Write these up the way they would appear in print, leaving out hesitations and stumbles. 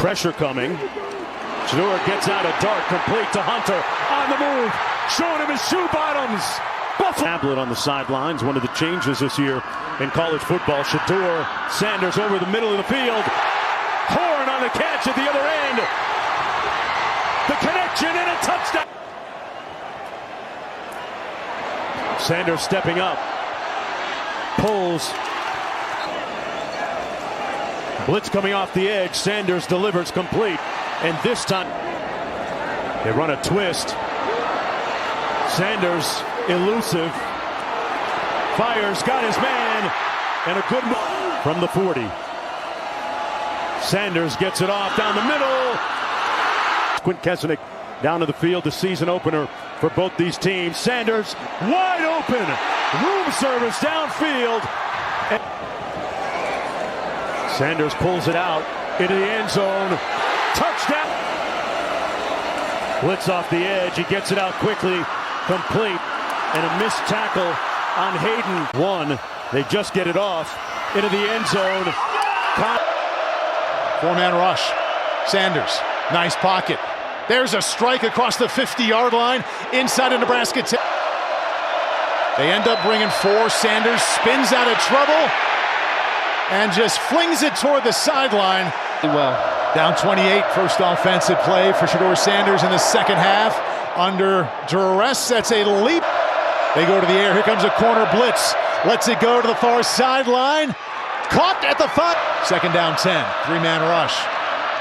Pressure coming. Shedeur gets out a dart complete to Hunter. On the move. Showing him his shoe bottoms. Tablet on the sidelines. One of the changes this year in college football. Shedeur, Sanders over the middle of the field. Horn on the catch at the other end. The connection and a touchdown. Sanders stepping up. Pulls. Blitz coming off the edge. Sanders delivers complete. And this time they run a twist. Sanders elusive. Fires, got his man. And a good move from the 40. Sanders gets it off down the middle. Quint Kesenick down to the field, the season opener for both these teams. Sanders wide open. Room service downfield. And Sanders pulls it out into the end zone. Touchdown. Blitz off the edge. He gets it out quickly. Complete. And a missed tackle on Hayden. One. They just get it off into the end zone. Four-man rush. Sanders. Nice pocket. There's a strike across the 50-yard line inside of Nebraska. They end up bringing four. Sanders spins out of trouble and just flings it toward the sideline. Well, down 28, first offensive play for Shedeur Sanders in the second half. Under duress, that's a leap. They go to the air. Here comes a corner blitz. Lets it go to the far sideline. Caught at the 5. Second down 10. Three-man rush.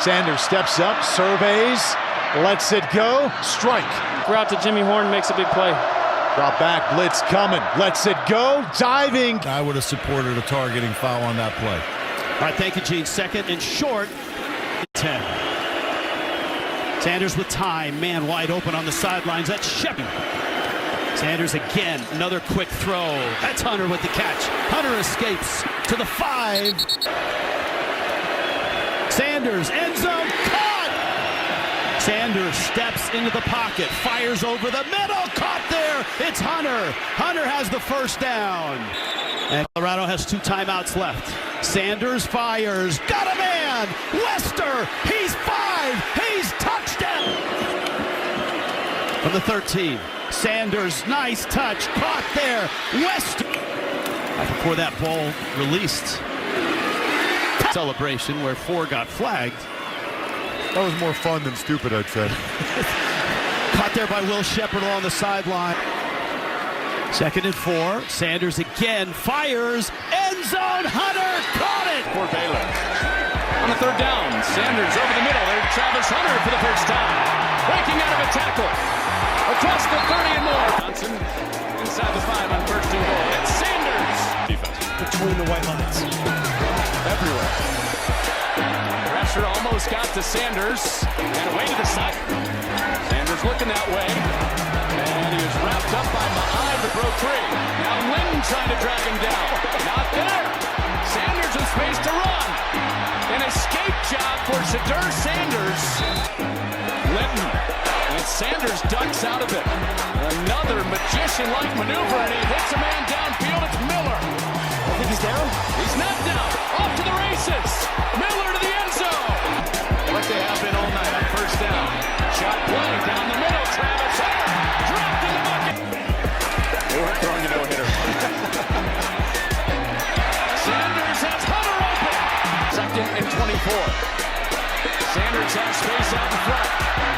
Sanders steps up, surveys, lets it go. Strike. Route to Jimmy Horn, makes a big play. Drop back, blitz coming. Lets it go. Diving. I would have supported a targeting foul on that play. All right, thank you, Gene. Second and short. 10. Sanders with time. Man wide open on the sidelines. That's Shedeur. Sanders again. Another quick throw. That's Hunter with the catch. Hunter escapes to the 5. Sanders, end zone, caught! Sanders steps into the pocket, fires over the middle, caught there! It's Hunter! Hunter has the first down. And Colorado has 2 timeouts left. Sanders fires, got a man! Wester, he's 5! He's touchdown! From the 13, Sanders, nice touch, caught there, Wester! Before that ball released. Celebration where 4 got flagged. That was more fun than stupid, I'd say. Caught there by Will Shepard along the sideline. Second and 4. Sanders again fires. End zone. Hunter caught it. For Baylor. On the third down, Sanders over the middle. There's Travis Hunter for the first time. Breaking out of a tackle. Across the 30 and more. Johnson inside the 5 on first and goal. It's Sanders. Defense. Between the white lines. Everywhere. Pressure almost got to Sanders and away to the side. Sanders looking that way. And he was wrapped up by Mahai to broke free. Now Linton trying to drag him down. Not there. Sanders in space to run. An escape job for Shedeur Sanders. Linton. And Sanders ducks out of it. Another magician-like maneuver, and he hits a man downfield. It's Miller. I think he's down. He's not down. Off to the races. Miller to the end zone. Like they have been all night on first down. Shot play down the middle. Travis Hunter dropped in the bucket. They weren't throwing a no-hitter. Sanders has Hunter open. Second and 24. Sanders has space out in front.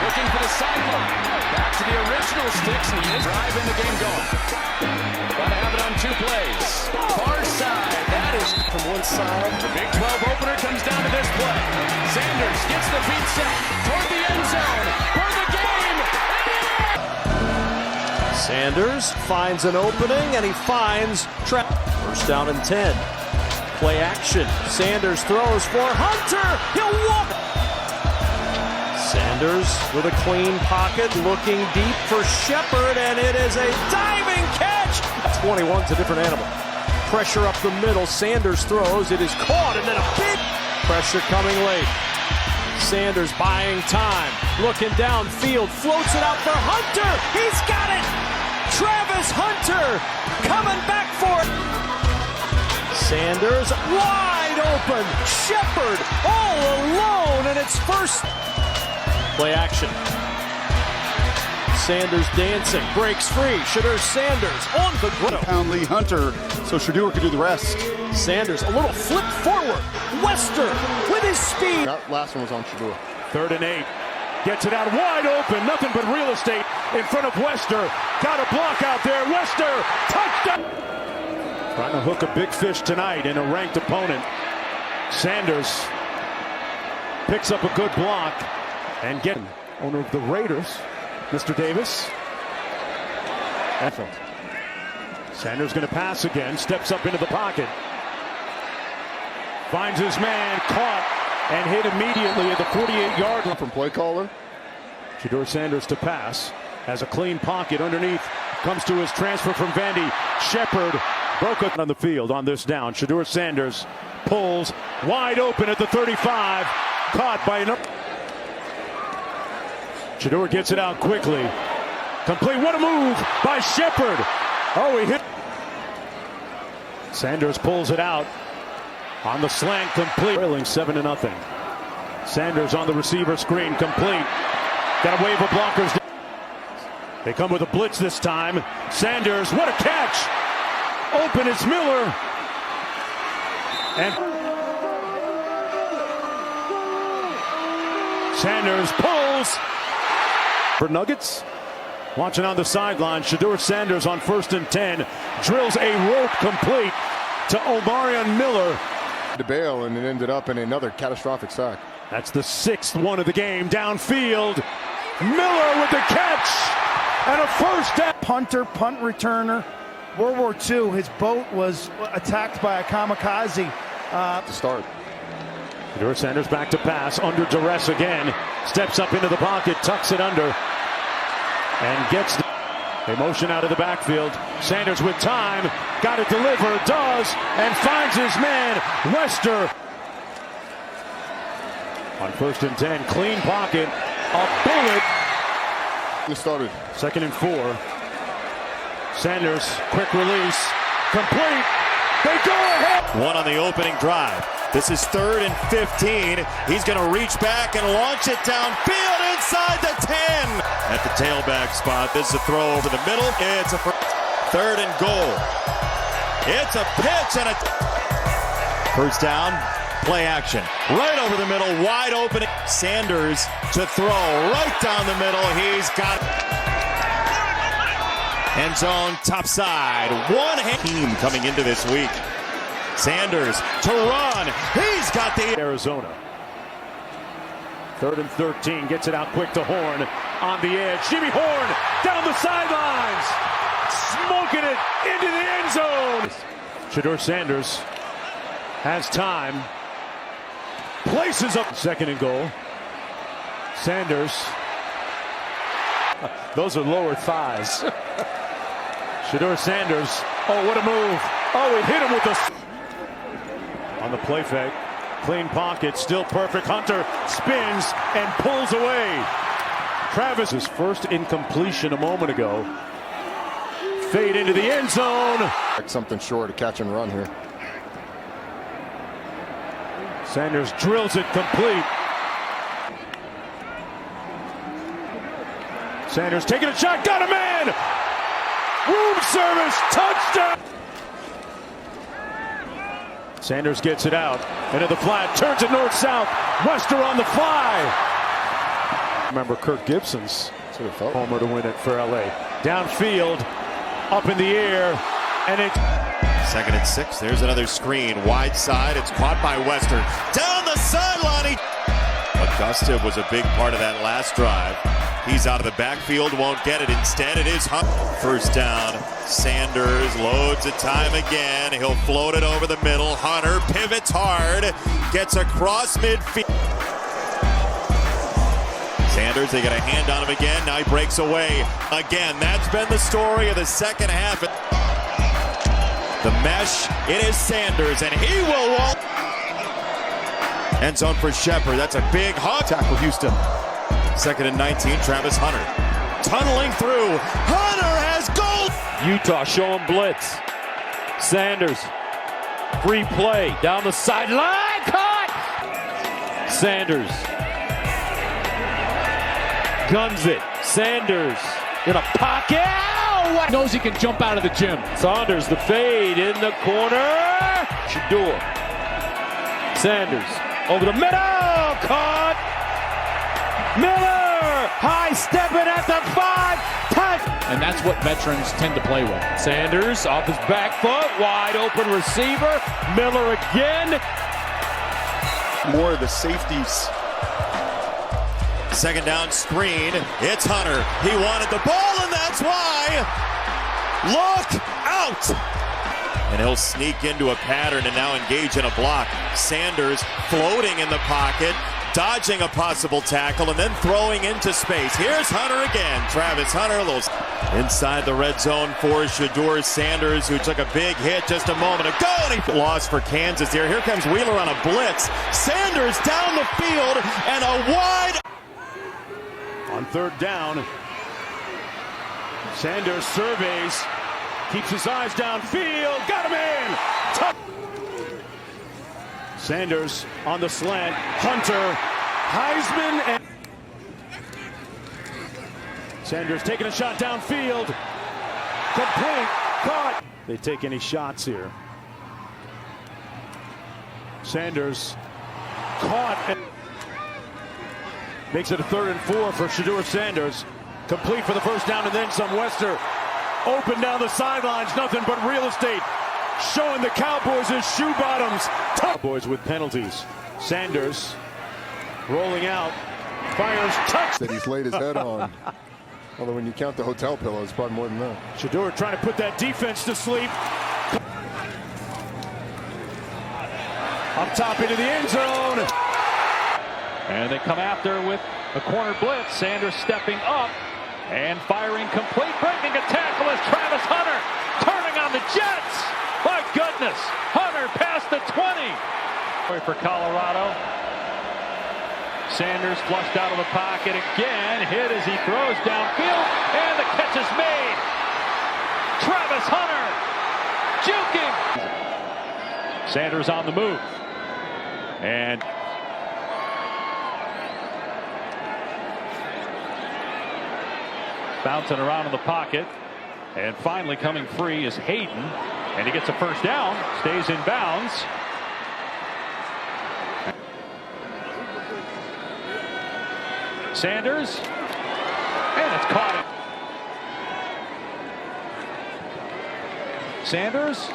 Looking for the sideline. Back to the original sticks, and he is driving the game going. Gotta have it on 2 plays. Far side, that is from one side. The Big 12 opener comes down to this play. Sanders gets the feet set toward the end zone for the game. Sanders finds an opening, and he finds First down and 10. Play action. Sanders throws for Hunter. He'll walk. Sanders with a clean pocket, looking deep for Shepard, and it is a diving catch. 21's a different animal. Pressure up the middle. Sanders throws. It is caught, and then a big pressure coming late. Sanders buying time, looking downfield, floats it out for Hunter. He's got it. Travis Hunter coming back for it. Sanders wide open. Shepard all alone, and it's first. Play action. Sanders dancing, breaks free. Shedeur Sanders on the ground. Pound Lee Hunter, so Shedeur could do the rest. Sanders a little flip forward. Wester with his speed. That last one was on Shedeur. 3rd and 8. Gets it out wide open. Nothing but real estate in front of Wester. Got a block out there. Wester, touchdown. Trying to hook a big fish tonight in a ranked opponent. Sanders picks up a good block and get owner of the Raiders, Mr. Davis. Excellent. Sanders going to pass again. Steps up into the pocket. Finds his man, caught and hit immediately at the 48-yard line. From play caller. Shedeur Sanders to pass. Has a clean pocket underneath. Comes to his transfer from Vandy. Shepard broke it on the field on this down. Shedeur Sanders pulls wide open at the 35. Caught by another. Shedeur gets it out quickly. Complete. What a move by Shepard. Oh, he hit. Sanders pulls it out. On the slant, complete. Trailing 7-0. Sanders on the receiver screen, complete. Got a wave of blockers. They come with a blitz this time. Sanders, what a catch! Open is Miller. And Sanders pulls for Nuggets. Watching on the sideline, Shedeur Sanders on 1st and 10. Drills a rope complete to Omarion Miller. To bail, and it ended up in another catastrophic sack. That's the 6th one of the game. Downfield, Miller with the catch and a first down. Punter, punt returner. World War II, his boat was attacked by a kamikaze. To start. Shedeur Sanders back to pass, under duress again. Steps up into the pocket, tucks it under, and gets a motion out of the backfield. Sanders with time, got it delivered, does, and finds his man, Wester. On 1st and 10, clean pocket, a bullet. It started. 2nd and 4. Sanders, quick release, complete. They go ahead. One on the opening drive. This is 3rd and 15. He's going to reach back and launch it downfield inside the 10. At the tailback spot, this is a throw over the middle. It's a 3rd and goal. It's a pitch and a first down. Play action. Right over the middle, wide open. Sanders to throw right down the middle. He's got end zone top side. One team coming into this week. Sanders to run. He's got the Arizona. 3rd and 13. Gets it out quick to Horn on the edge. Jimmy Horn down the sidelines. Smoking it into the end zone. Shedeur Sanders has time. Places up 2nd and goal. Sanders. Those are lower thighs. Shedeur Sanders. Oh, what a move. Oh, it hit him with the... On the play fake. Clean pocket. Still perfect. Hunter spins and pulls away. Travis's first incompletion a moment ago. Fade into the end zone. Like something short, a catch and run here. Sanders drills it complete. Sanders taking a shot, got a man! Room service, touchdown! Sanders gets it out, into the flat, turns it north-south. Wester on the fly. Remember Kirk Gibson's homer to win it for LA. Downfield, up in the air, and it... 2nd and 6. There's another screen. Wide side. It's caught by Wester. Down the sideline. Augusta was a big part of that last drive. He's out of the backfield. Won't get it. Instead, it is Hunt. First down. Sanders loads of time again. He'll float it over the middle. Hunter pivots hard. Gets across midfield. Sanders, they get a hand on him again. Now he breaks away. Again, that's been the story of the second half. The mesh, it is Sanders, and he will walk. End zone for Shepard. That's a big hug. Tackle Houston. 2nd and 19, Travis Hunter. Tunneling through. Hunter has goal. Utah showing blitz. Sanders Free play down the sideline. Caught! Sanders guns it. Sanders in a pocket. Oh, what? Knows he can jump out of the gym. Saunders, the fade in the corner. Shedeur. Sanders over the middle. Caught. Miller high stepping at the 5. Touch. And that's what veterans tend to play with. Sanders off his back foot. Wide open receiver. Miller again. More of the safeties. Second down screen. It's Hunter. He wanted the ball, and that's why. Look out! And he'll sneak into a pattern and now engage in a block. Sanders floating in the pocket, dodging a possible tackle, and then throwing into space. Here's Hunter again. Travis Hunter, a little inside the red zone for Shedeur. Sanders, who took a big hit just a moment ago, and he lost for Kansas here. Here comes Wheeler on a blitz. Sanders down the field, and a wide... On third down, Sanders surveys, keeps his eyes downfield, got him in! Sanders on the slant, Hunter, Heisman, and Sanders taking a shot downfield, complete, caught. They take any shots here. Sanders caught and makes it a 3rd and 4 for Shedeur Sanders. Complete for the first down and then some. Wester open down the sidelines. Nothing but real estate. Showing the Cowboys his shoe bottoms. Cowboys with penalties. Sanders rolling out. Fires touch. That he's laid his head on. Although when you count the hotel pillow, it's probably more than that. Shedeur trying to put that defense to sleep. Up top into the end zone. And they come after with a corner blitz. Sanders stepping up and firing complete. Breaking a tackle is Travis Hunter. Turning on the Jets. My goodness. Hunter past the 20. For Colorado. Sanders flushed out of the pocket again. Hit as he throws downfield. And the catch is made. Travis Hunter juking. Sanders on the move. And bouncing around in the pocket, and finally coming free is Hayden, and he gets a first down, stays in bounds. Sanders, and it's caught. Sanders